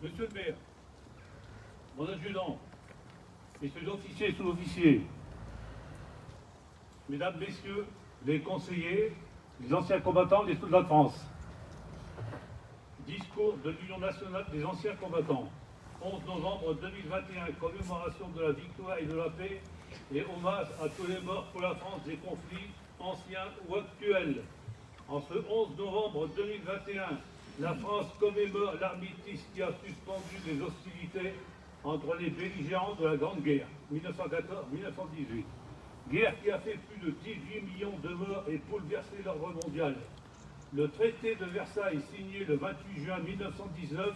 Monsieur le maire, mon adjudant, messieurs officiers et sous-officiers, mesdames, messieurs, les conseillers, les anciens combattants, les soldats de France. Discours de l'Union nationale des anciens combattants. 11 novembre 2021, commémoration de la victoire et de la paix et hommage à tous les morts pour la France des conflits anciens ou actuels. En ce 11 novembre 2021, la France commémore l'armistice qui a suspendu les hostilités entre les belligérants de la Grande Guerre, 1914-1918. Guerre qui a fait plus de 18 millions de morts et bouleversé l'ordre mondial. Le traité de Versailles, signé le 28 juin 1919,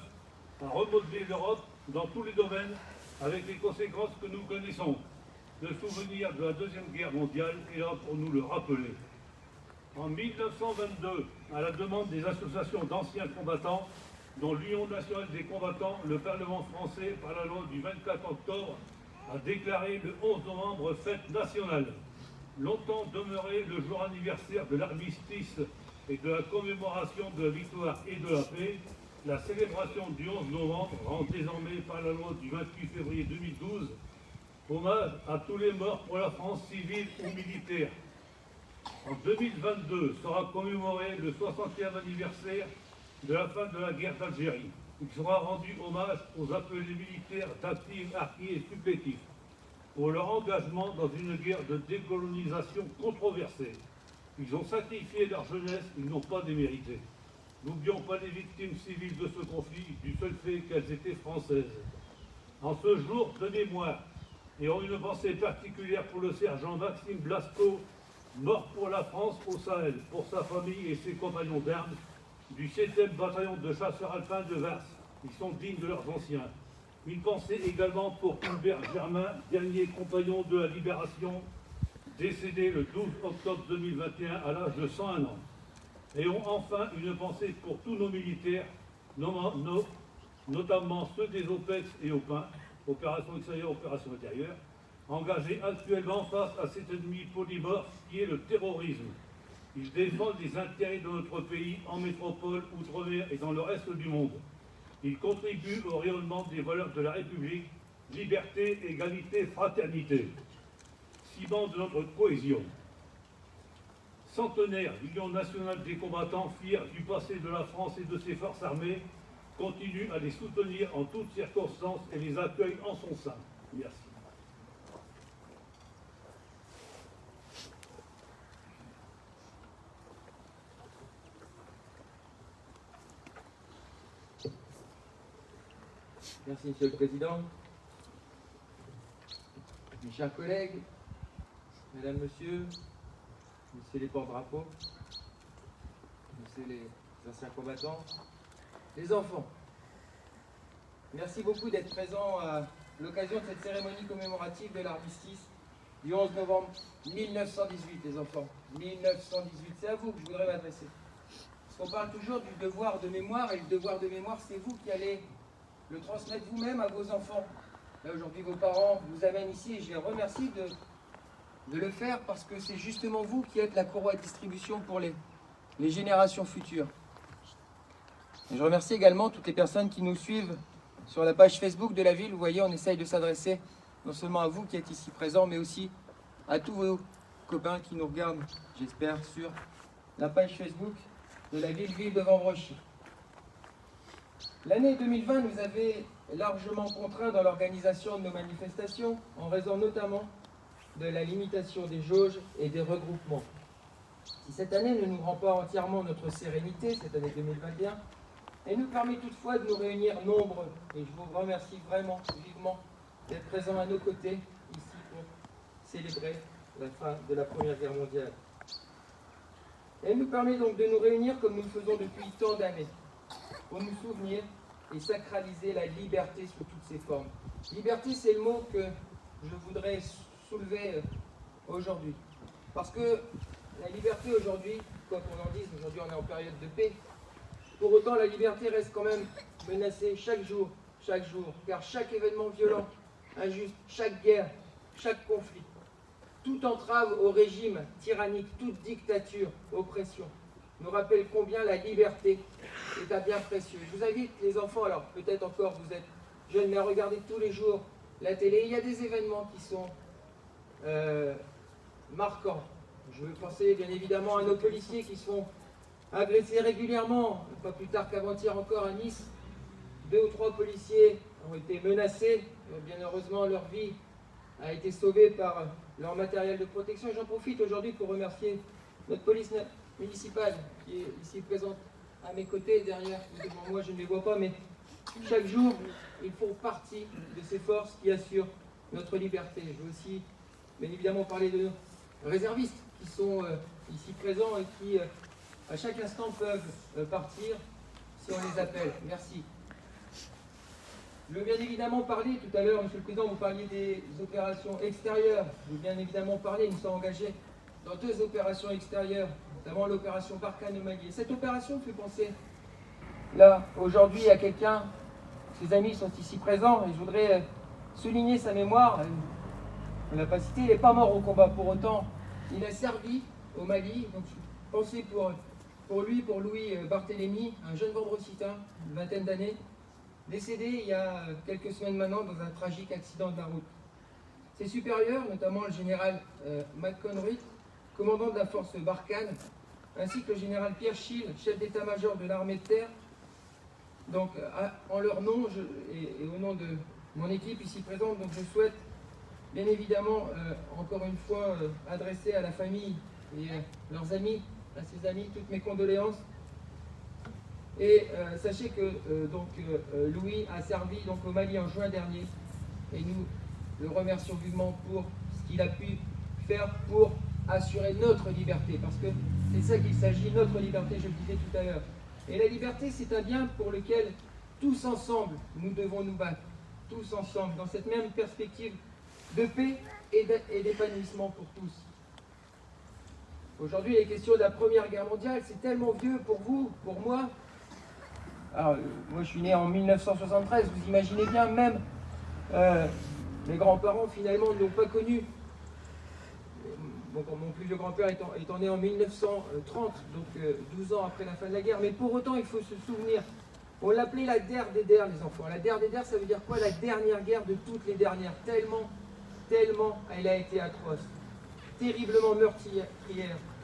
a remodelé l'Europe dans tous les domaines avec les conséquences que nous connaissons. Le souvenir de la Deuxième Guerre mondiale est là pour nous le rappeler. En 1922, à la demande des associations d'anciens combattants, dont l'Union nationale des combattants, le Parlement français, par la loi du 24 octobre, a déclaré le 11 novembre fête nationale. Longtemps demeuré le jour anniversaire de l'armistice et de la commémoration de la victoire et de la paix, la célébration du 11 novembre rend désormais par la loi du 28 février 2012 hommage à tous les morts pour la France civile ou militaire. En 2022 sera commémoré le 60e anniversaire de la fin de la guerre d'Algérie. Il sera rendu hommage aux appelés militaires d'actifs, harkis et supplétifs pour leur engagement dans une guerre de décolonisation controversée. Ils ont sacrifié leur jeunesse, ils n'ont pas démérité. N'oublions pas les victimes civiles de ce conflit du seul fait qu'elles étaient françaises. En ce jour de mémoire, ayons une pensée particulière pour le sergent Maxime Blasco, mort pour la France au Sahel, pour sa famille et ses compagnons d'armes, du 7e bataillon de chasseurs alpins de Vars. Ils sont dignes de leurs anciens. Une pensée également pour Hubert Germain, dernier compagnon de la Libération, décédé le 12 octobre 2021 à l'âge de 101 ans. Ayons enfin une pensée pour tous nos militaires, notamment ceux des OPEX et OPIN, opération extérieure, opération intérieure, engagés actuellement face à cet ennemi polymorphe qui est le terrorisme. Ils défendent les intérêts de notre pays en métropole, outre-mer et dans le reste du monde. Ils contribuent au rayonnement des valeurs de la République, liberté, égalité, fraternité, ciment de notre cohésion. Centenaire, l'Union nationale des combattants, fière du passé de la France et de ses forces armées, continue à les soutenir en toutes circonstances et les accueille en son sein. Merci. Merci, Monsieur le Président. Mes chers collègues, Mesdames, Messieurs, Messieurs les porte-drapeaux, Messieurs les anciens combattants, les enfants, merci beaucoup d'être présents à l'occasion de cette cérémonie commémorative de l'armistice du 11 novembre 1918, les enfants. 1918, c'est à vous que je voudrais m'adresser. Parce qu'on parle toujours du devoir de mémoire, et le devoir de mémoire, c'est vous qui allez le transmettre vous-même à vos enfants. Là, aujourd'hui, vos parents vous amènent ici et je les remercie de le faire parce que c'est justement vous qui êtes la courroie de distribution pour les générations futures. Et je remercie également toutes les personnes qui nous suivent sur la page Facebook de la ville. Vous voyez, on essaye de s'adresser non seulement à vous qui êtes ici présents, mais aussi à tous vos copains qui nous regardent, j'espère, sur la page Facebook de la ville de Vanbrochy. L'année 2020 nous avait largement contraints dans l'organisation de nos manifestations, en raison notamment de la limitation des jauges et des regroupements. Si cette année ne nous rend pas entièrement notre sérénité, cette année 2021, elle nous permet toutefois de nous réunir nombreux. Et je vous remercie vraiment, vivement, d'être présents à nos côtés, ici, pour célébrer la fin de la Première Guerre mondiale. Elle nous permet donc de nous réunir comme nous le faisons depuis tant d'années, pour nous souvenir et sacraliser la liberté sous toutes ses formes. Liberté, c'est le mot que je voudrais soulever aujourd'hui. Parce que la liberté aujourd'hui, quoi qu'on en dise, aujourd'hui on est en période de paix, pour autant la liberté reste quand même menacée chaque jour, car chaque événement violent, injuste, chaque guerre, chaque conflit, toute entrave au régime tyrannique, toute dictature, oppression, nous rappelle combien la liberté est un bien précieux. Je vous invite, les enfants, alors peut-être encore vous êtes jeunes, mais à regarder tous les jours la télé. Il y a des événements qui sont marquants. Je veux penser bien évidemment à nos policiers qui sont agressés régulièrement. Pas plus tard qu'avant-hier encore à Nice, 2 ou 3 policiers ont été menacés. Bien heureusement, leur vie a été sauvée par leur matériel de protection. J'en profite aujourd'hui pour remercier notre police municipale qui est ici présente à mes côtés, derrière, devant moi, je ne les vois pas, mais chaque jour, ils font partie de ces forces qui assurent notre liberté. Je veux aussi, bien évidemment, parler de nos réservistes qui sont ici présents et qui, à chaque instant, peuvent partir si on les appelle. Merci. Je veux bien évidemment parler, tout à l'heure, Monsieur le Président, vous parliez des opérations extérieures. Je veux bien évidemment parler, nous sommes engagés dans 2 opérations extérieures, notamment l'opération Barkhane au Mali. Et cette opération me fait penser, là, aujourd'hui, à quelqu'un, ses amis sont ici présents, et je voudrais souligner sa mémoire. On ne l'a pas cité, il n'est pas mort au combat. Pour autant, il a servi au Mali. Donc, pensez pour lui, pour Louis Barthélémy, un jeune vendrecitain, une vingtaine d'années, décédé il y a quelques semaines maintenant dans un tragique accident de la route. Ses supérieurs, notamment le général McConroy, commandant de la force Barkhane, ainsi que le général Pierre Schill, chef d'état-major de l'armée de terre, donc en leur nom et au nom de mon équipe ici présente, donc je souhaite bien évidemment encore une fois adresser à la famille et leurs amis, à ses amis, toutes mes condoléances. Et sachez que Louis a servi donc, au Mali en juin dernier et nous le remercions vivement pour ce qu'il a pu faire pour assurer notre liberté, parce que c'est ça qu'il s'agit, notre liberté, je le disais tout à l'heure. Et la liberté, c'est un bien pour lequel tous ensemble, nous devons nous battre, tous ensemble, dans cette même perspective de paix et d'épanouissement pour tous. Aujourd'hui, les questions de la Première Guerre mondiale, c'est tellement vieux pour vous, pour moi. Alors, moi, je suis né en 1973, vous imaginez bien, même mes grands-parents, finalement, ne l'ont pas connu. Bon, mon plus vieux grand-père étant né en 1930, donc 12 ans après la fin de la guerre. Mais pour autant, il faut se souvenir, on l'appelait la der des der, les enfants. La der des der, ça veut dire quoi? La dernière guerre de toutes les dernières. Tellement elle a été atroce. Terriblement meurtrière,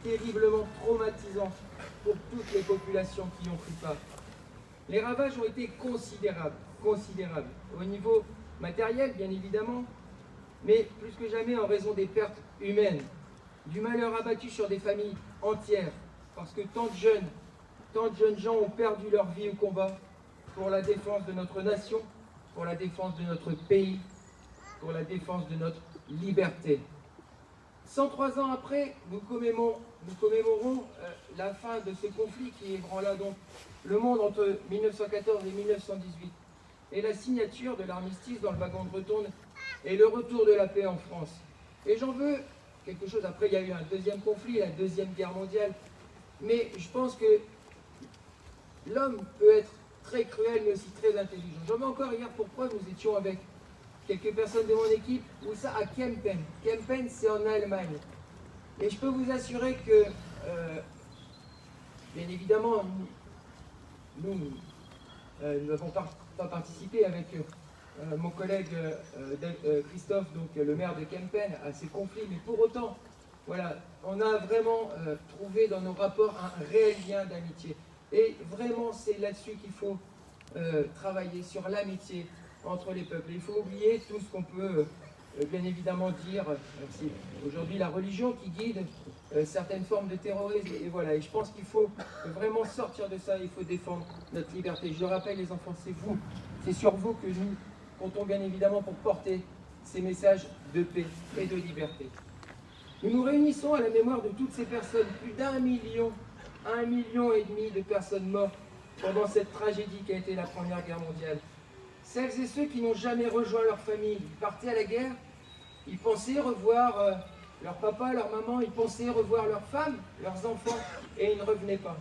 terriblement traumatisante pour toutes les populations qui y ont pris part. Les ravages ont été considérables, au niveau matériel bien évidemment, mais plus que jamais en raison des pertes humaines, du malheur abattu sur des familles entières, parce que tant de jeunes gens ont perdu leur vie au combat pour la défense de notre nation, pour la défense de notre pays, pour la défense de notre liberté. 103 ans après, nous commémorons la fin de ce conflit qui ébranla donc le monde entre 1914 et 1918, et la signature de l'armistice dans le wagon de retourne et le retour de la paix en France. Et j'en veux quelque chose. Après, il y a eu un deuxième conflit, la Deuxième Guerre mondiale, mais je pense que l'homme peut être très cruel, mais aussi très intelligent. J'en veux encore hier pourquoi nous étions avec quelques personnes de mon équipe, où ça à Kempen. Kempen, c'est en Allemagne. Et je peux vous assurer que, bien évidemment, nous n'avons pas participé avec mon collègue Christophe, donc le maire de Kempen, à ces conflits. Mais pour autant, voilà, on a vraiment trouvé dans nos rapports un réel lien d'amitié. Et vraiment, c'est là-dessus qu'il faut travailler, sur l'amitié entre les peuples. Il faut oublier tout ce qu'on peut bien évidemment dire. C'est aujourd'hui la religion qui guide certaines formes de terrorisme. Et voilà, et je pense qu'il faut vraiment sortir de ça. Il faut défendre notre liberté. Je le rappelle, les enfants, c'est vous, c'est sur vous que nous comptons bien évidemment pour porter ces messages de paix et de liberté. Nous nous réunissons à la mémoire de toutes ces personnes, plus d'1 million, 1,5 million de personnes mortes pendant cette tragédie qui a été la Première Guerre mondiale. Celles et ceux qui n'ont jamais rejoint leur famille, ils partaient à la guerre, ils pensaient revoir leur papa, leur maman, ils pensaient revoir leurs femmes, leurs enfants, et ils ne revenaient pas.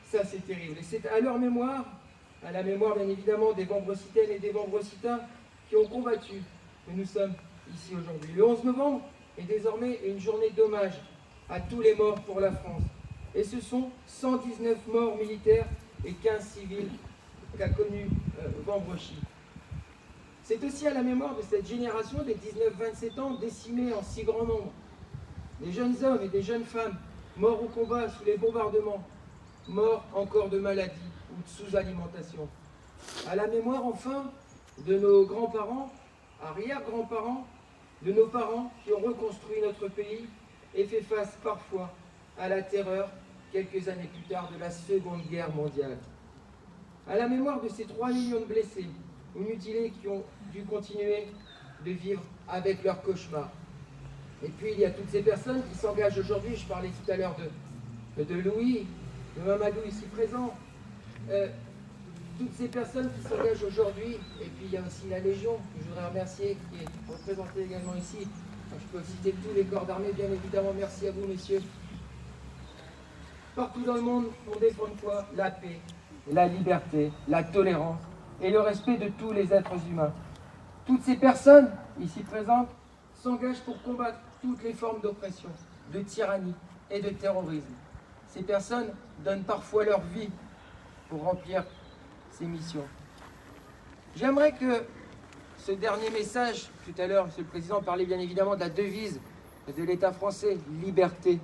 Ça, c'est terrible. Et c'est à leur mémoire, à la mémoire bien évidemment des Vambrocitaines et des Vambrocitains qui ont combattu, que nous sommes ici aujourd'hui. Le 11 novembre est désormais une journée d'hommage à tous les morts pour la France. Et ce sont 119 morts militaires et 15 civils qu'a connu Vambrochy. C'est aussi à la mémoire de cette génération des 19-27 ans décimés en si grand nombre. Des jeunes hommes et des jeunes femmes morts au combat sous les bombardements, morts encore de maladie ou de sous-alimentation. À la mémoire enfin de nos grands-parents, arrière-grands-parents, de nos parents qui ont reconstruit notre pays et fait face parfois à la terreur quelques années plus tard de la Seconde Guerre mondiale. À la mémoire de ces 3 millions de blessés ou mutilés qui ont dû continuer de vivre avec leurs cauchemars. Et puis il y a toutes ces personnes qui s'engagent aujourd'hui, je parlais tout à l'heure de Louis, de Mamadou ici présent, toutes ces personnes qui s'engagent aujourd'hui, et puis il y a aussi la Légion, que je voudrais remercier, qui est représentée également ici. Je peux citer tous les corps d'armée, bien évidemment, merci à vous messieurs. Partout dans le monde, on défend quoi? La paix, la liberté, la tolérance et le respect de tous les êtres humains. Toutes ces personnes, ici présentes, s'engagent pour combattre toutes les formes d'oppression, de tyrannie et de terrorisme. Ces personnes donnent parfois leur vie pour remplir ces missions. J'aimerais que ce dernier message, tout à l'heure, Monsieur le Président parlait bien évidemment de la devise de l'État français, liberté,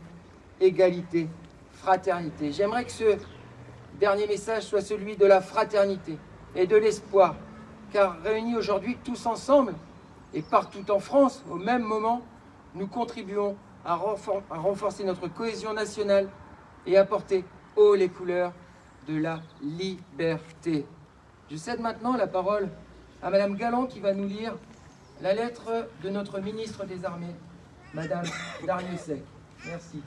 égalité, fraternité. J'aimerais que ce dernier message soit celui de la fraternité et de l'espoir, car réunis aujourd'hui tous ensemble et partout en France, au même moment, nous contribuons à renforcer notre cohésion nationale et à porter haut les couleurs de la liberté. Je cède maintenant la parole à Madame Galland qui va nous lire la lettre de notre ministre des Armées, Madame Darrieussecq. Merci.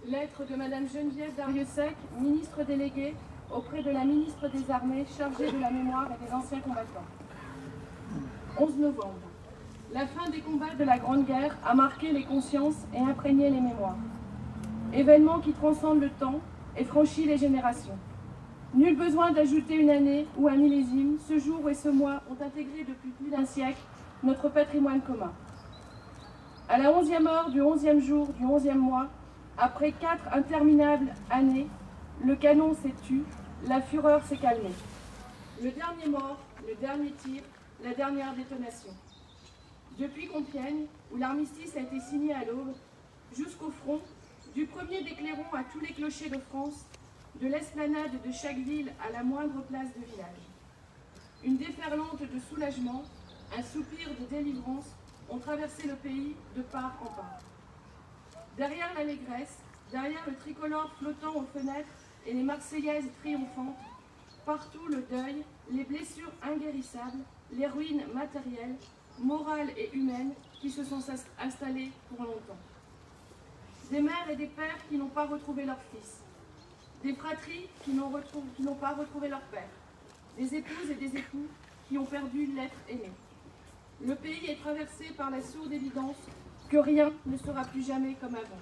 Lettre de Madame Geneviève Darrieussecq, ministre déléguée auprès de la ministre des Armées chargée de la mémoire et des anciens combattants. 11 novembre. La fin des combats de la Grande Guerre a marqué les consciences et imprégné les mémoires. Événement qui transcende le temps et franchit les générations. Nul besoin d'ajouter une année ou un millésime, ce jour et ce mois ont intégré depuis plus d'un siècle notre patrimoine commun. À la 11e heure du 11e jour du 11e mois, après 4 interminables années, le canon s'est tu, la fureur s'est calmée. Le dernier mort, le dernier tir, la dernière détonation. Depuis Compiègne, où l'armistice a été signé à l'aube, jusqu'au front, du premier des clairons à tous les clochers de France, de l'esplanade de chaque ville à la moindre place de village. Une déferlante de soulagement, un soupir de délivrance ont traversé le pays de part en part. Derrière l'allégresse, derrière le tricolore flottant aux fenêtres et les Marseillaises triomphantes, partout le deuil, les blessures inguérissables, les ruines matérielles, morales et humaines qui se sont installées pour longtemps. Des mères et des pères qui n'ont pas retrouvé leur fils, des fratries qui n'ont pas retrouvé leur père, des épouses et des époux qui ont perdu l'être aimé. Le pays est traversé par la sourde évidence que rien ne sera plus jamais comme avant.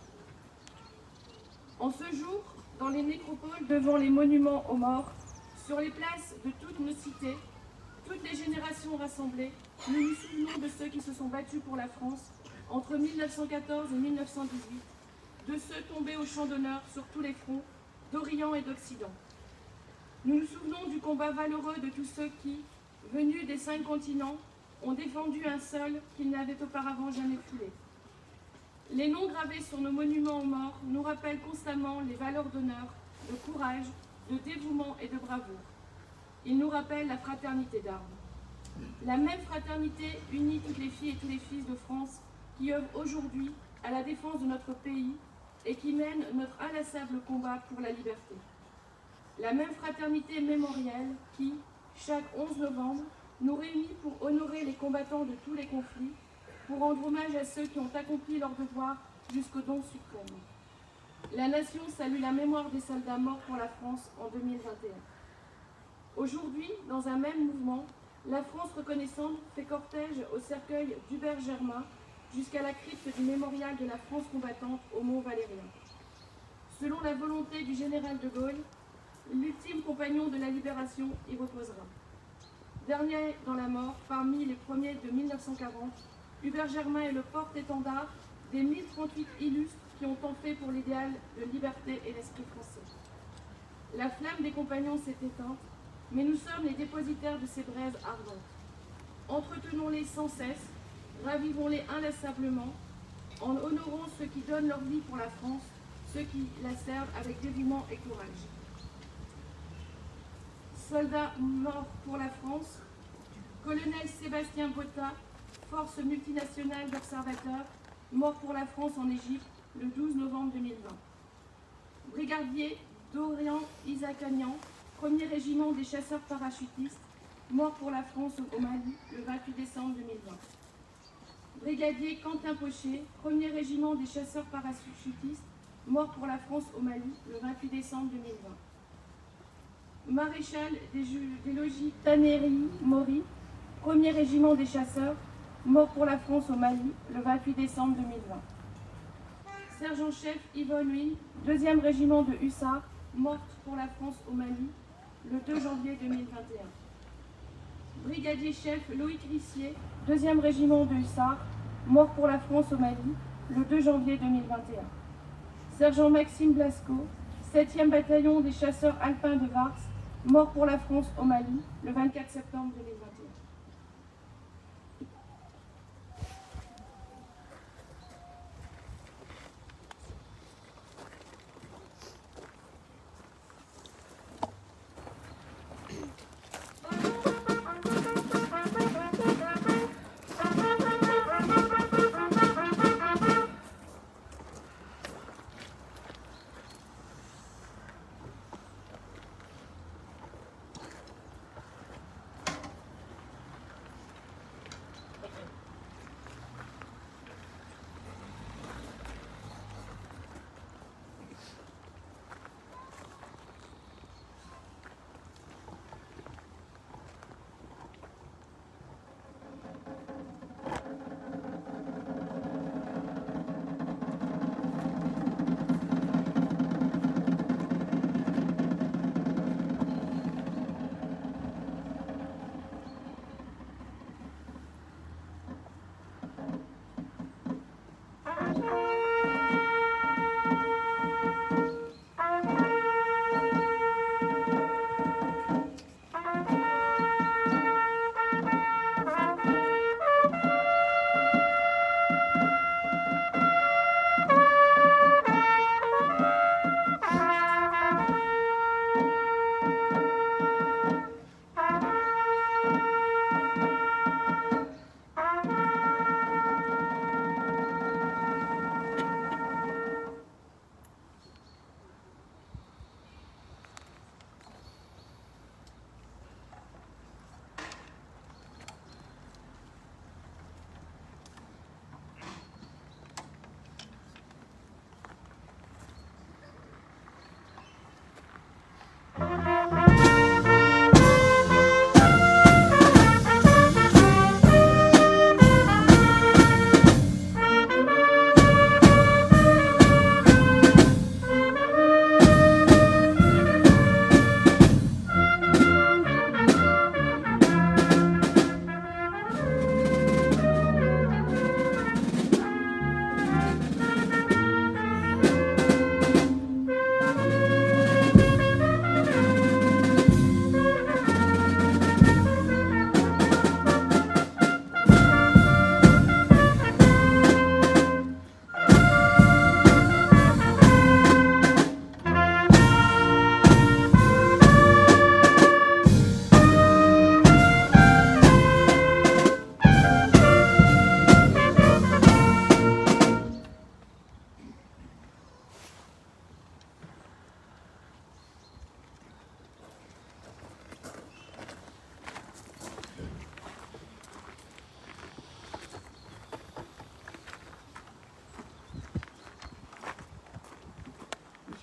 En ce jour, dans les nécropoles, devant les monuments aux morts, sur les places de toutes nos cités, toutes les générations rassemblées, nous nous souvenons de ceux qui se sont battus pour la France entre 1914 et 1918, de ceux tombés au champ d'honneur sur tous les fronts, d'Orient et d'Occident. Nous nous souvenons du combat valeureux de tous ceux qui, venus des 5 continents, ont défendu un sol qu'ils n'avaient auparavant jamais foulé. Les noms gravés sur nos monuments aux morts nous rappellent constamment les valeurs d'honneur, de courage, de dévouement et de bravoure. Ils nous rappellent la fraternité d'armes. La même fraternité unit toutes les filles et tous les fils de France qui œuvrent aujourd'hui à la défense de notre pays et qui mènent notre inlassable combat pour la liberté. La même fraternité mémorielle qui, chaque 11 novembre, nous réunit pour honorer les combattants de tous les conflits, pour rendre hommage à ceux qui ont accompli leur devoir jusqu'au don suprême. La nation salue la mémoire des soldats morts pour la France en 2021. Aujourd'hui, dans un même mouvement, la France reconnaissante fait cortège au cercueil d'Hubert Germain jusqu'à la crypte du mémorial de la France combattante au Mont Valérien. Selon la volonté du général de Gaulle, l'ultime compagnon de la libération y reposera. Dernier dans la mort, parmi les premiers de 1940, Hubert Germain est le porte-étendard des 1038 illustres qui ont tant fait pour l'idéal de liberté et l'esprit français. La flamme des compagnons s'est éteinte, mais nous sommes les dépositaires de ces braises ardentes. Entretenons-les sans cesse, ravivons-les inlassablement, en honorant ceux qui donnent leur vie pour la France, ceux qui la servent avec dévouement et courage. Soldats morts pour la France, colonel Sébastien Botta, force multinationale d'observateurs, mort pour la France en Égypte le 12 novembre 2020. Brigadier Dorian Isakanian, 1er régiment des chasseurs parachutistes, mort pour la France au Mali le 28 décembre 2020. Brigadier Quentin Pochet, 1er régiment des chasseurs parachutistes, mort pour la France au Mali le 28 décembre 2020. Maréchal des logis Tannery Maury, 1er régiment des chasseurs, mort pour la France au Mali le 28 décembre 2020. Sergent-chef Yvonne Huyn, 2e régiment de hussards, morte pour la France au Mali le 2 janvier 2021. Brigadier-chef Loïc Rissier, 2e régiment de hussards, mort pour la France au Mali le 2 janvier 2021. Sergent Maxime Blasco, 7e bataillon des chasseurs alpins de Vars, mort pour la France au Mali le 24 septembre 2021.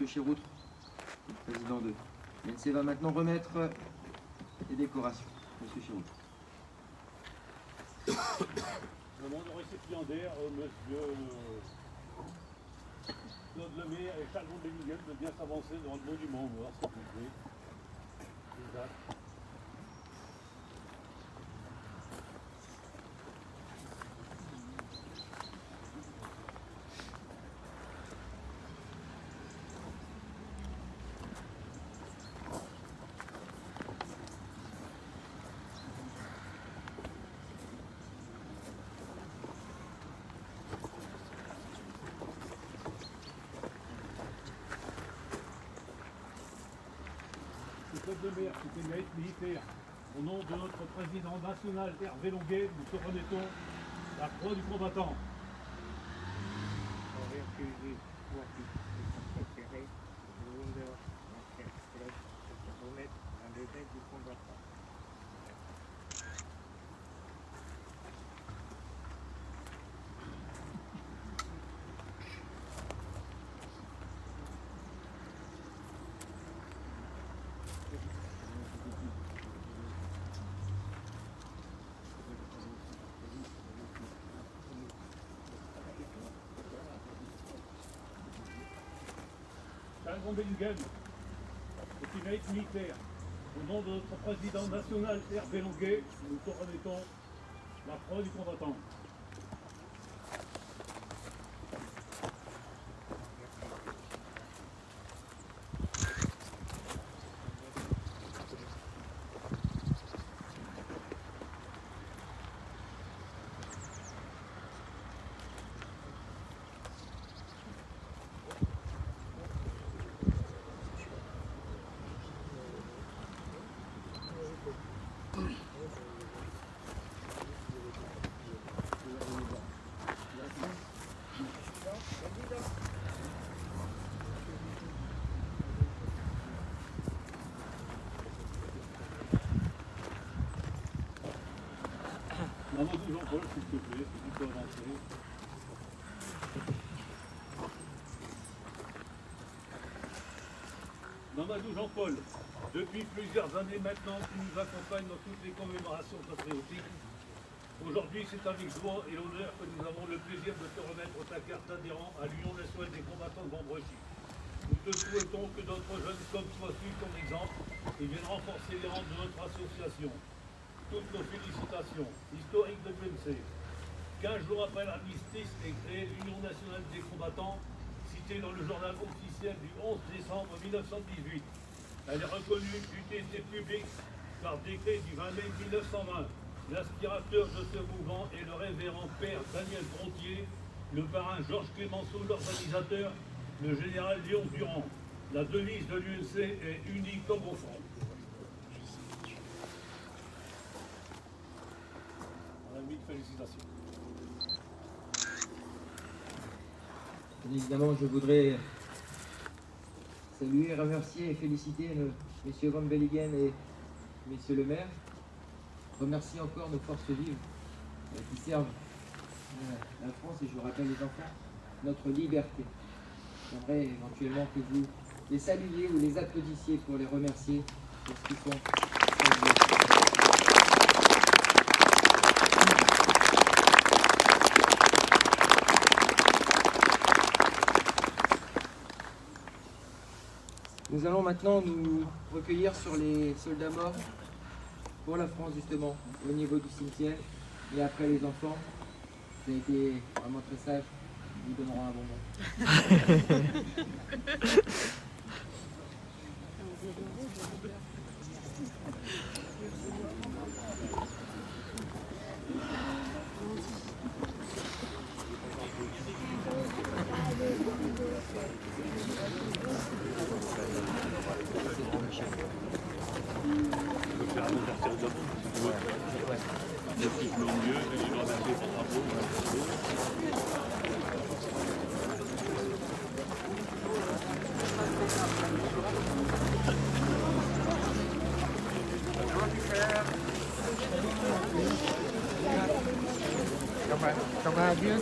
Monsieur Chiroutre, président de l'INC, va maintenant remettre les décorations. Monsieur Chiroutre. Je demande au récipiendaire, monsieur Claude Lemire et Charles Béniguel de bien s'avancer dans le monument mort, s'il vous plaît. Exact. Monsieur le maire, c'était mérite militaire. Au nom de notre président national Hervé Longuet, nous te remettons la croix du combattant. Charles Bellingham, petit mérite militaire. Au nom de notre président national Hervé Longuet, nous te remettons la croix du combattant. Mamadou Jean-Paul, s'il te plaît, si tu peux avancer. Mamadou Jean-Paul, depuis plusieurs années maintenant, tu nous accompagnes dans toutes les commémorations patriotiques. Aujourd'hui, c'est avec joie et l'honneur que nous avons le plaisir de te remettre ta carte adhérent à l'Union nationale des combattants de Montbressy. Nous te souhaitons que d'autres jeunes comme toi suivent ton exemple et viennent renforcer les rangs de notre association. Toutes nos félicitations, historiques de l'UNC. 15 jours après l'armistice est créée l'Union nationale des combattants, citée dans le journal officiel du 11 décembre 1918. Elle est reconnue d'utilité publique par décret du 20 mai 1920. L'inspirateur de ce mouvement est le révérend père Daniel Frontier, le parrain Georges Clémenceau, l'organisateur, le général Léon Durand. La devise de l'UNC est unie comme au front. Félicitations. Bien évidemment, je voudrais saluer, remercier et féliciter M. Van Belligen et M. le maire. Remercier encore nos forces vives qui servent la France et je rappelle les enfants, notre liberté. J'aimerais éventuellement que vous les saluiez ou les applaudissiez pour les remercier pour ce qu'ils font. Nous allons maintenant nous recueillir sur les soldats morts pour la France justement, au niveau du cimetière. Et après les enfants, vous avez été vraiment très sages, nous donnerons un bonbon.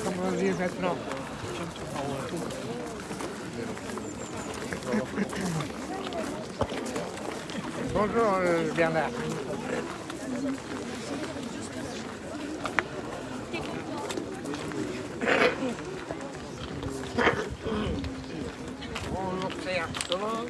Comment dire maintenant? Bonjour Bernard. Bonjour Pierre, comment?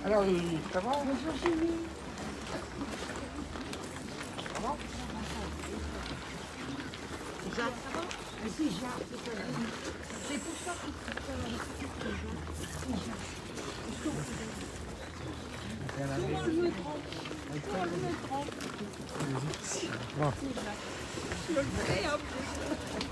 Alors, ça va? Bonjour Julie. Ça va? Jacques, ça va? Mais c'est Jacques, c'est pas lui. C'est pour ça que c'est Jacques. C'est Jacques. Comment je me trompe? Comment je me trompe? Bon. C'est Jacques. Je le fais en plus.